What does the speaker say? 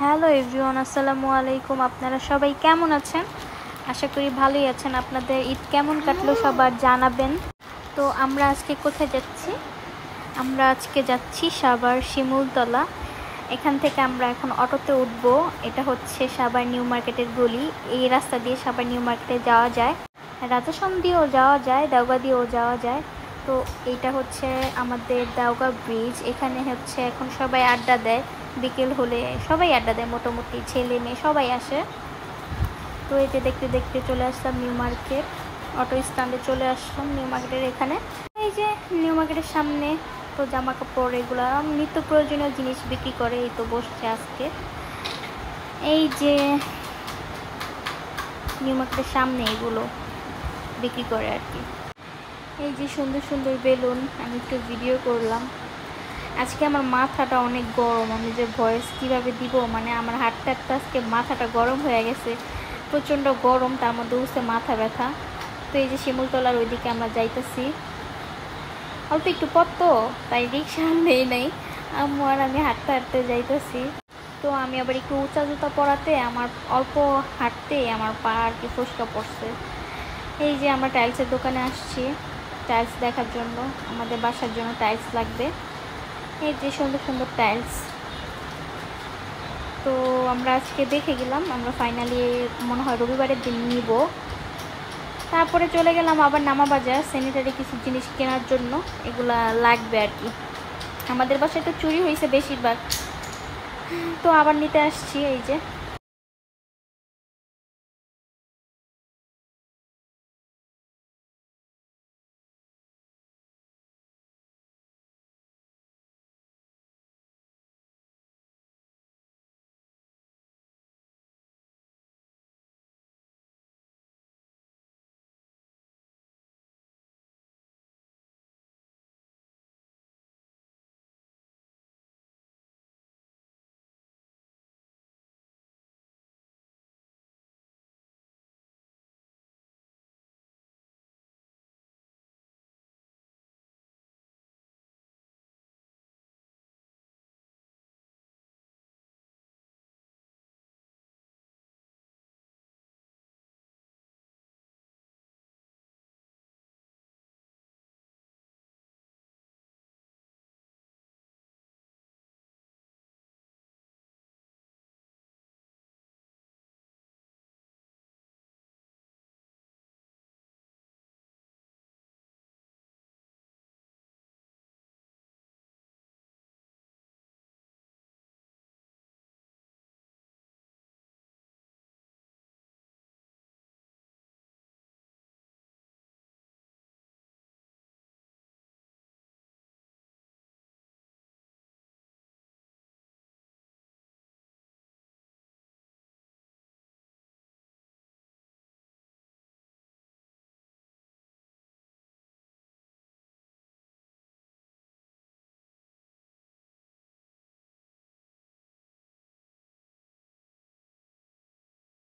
Hello everyone, আসসালামু আলাইকুম। আপনারা সবাই কেমন আছেন? আশা করি ভালোই আছেন। আপনাদের ঈদ কেমন কাটলো সবার জানাবেন। তো আমরা আজকে কোথায় যাচ্ছি? আমরা আজকে যাচ্ছি সাভার শিমুলতলা। এখান থেকে আমরা এখন অটোতে উঠব। এটা হচ্ছে সাভার নিউ মার্কেটের গলি। এই রাস্তা দিয়ে সাভার নিউ মার্কেটে যাওয়া যায়, রাজাসন দিয়েও যাওয়া যায়, দেওগা দিয়েও যাওয়া যায়। তো এইটা হচ্ছে আমাদের দেওগা ব্রিজ। এখানে হচ্ছে এখন সবাই আড্ডা দেয়, বিকেল হলে সবাই আড্ডা দেয়, মোটামুটি ছেলে মেয়ে সবাই আসে। তো এই যে দেখতে দেখতে চলে আসলাম নিউ মার্কেট। অটো স্ট্যান্ডে চলে আসলাম নিউ মার্কেটের এখানে। এই যে নিউ মার্কেটের সামনে তো জামা কাপড় এগুলো নিত্য প্রয়োজনীয় জিনিস বিক্রি করে। এই তো বসছে আজকে, এই যে নিউ মার্কেটের সামনে এগুলো বিক্রি করে আর কি। এই যে সুন্দর সুন্দর বেলুন, আমি একটু ভিডিও করলাম। আজকে আমার মাথাটা অনেক গরম, আমি যে ভয়েস কীভাবে দিব, মানে আমার হাঁটতে হাঁটতে আজকে মাথাটা গরম হয়ে গেছে, প্রচণ্ড গরম, তার মধ্যে উঠছে মাথা ব্যথা। তো এই যে শিমুলতলার ওইদিকে আমরা যাইতেছি, অল্প একটু পথ তো, তাই রিক্সা নেই নাই, আম্মু আর আমি হাঁটতে হাঁটতে যাইতেছি। তো আমি আবার একটু উঁচা জুতা পরাতে আমার অল্প হাঁটতে আমার পা আর কি ফসকা পড়ছে। এই যে আমরা টাইলসের দোকানে আসছি টাইলস দেখার জন্য, আমাদের বাসার জন্য টাইলস লাগবে। এই যে সুন্দর সুন্দর টাইলস। তো আমরা আজকে দেখে গেলাম, আমরা ফাইনালি মনে হয় রবিবারের দিন নিব। তারপরে চলে গেলাম আবার নামা বাজার স্যানিটারি কিছু জিনিস কেনার জন্য, এগুলা লাগবে আর কি। আমাদের বাসায় তো চুরি হয়েছে বেশিরভাগ, তো আবার নিতে আসছি। এই যে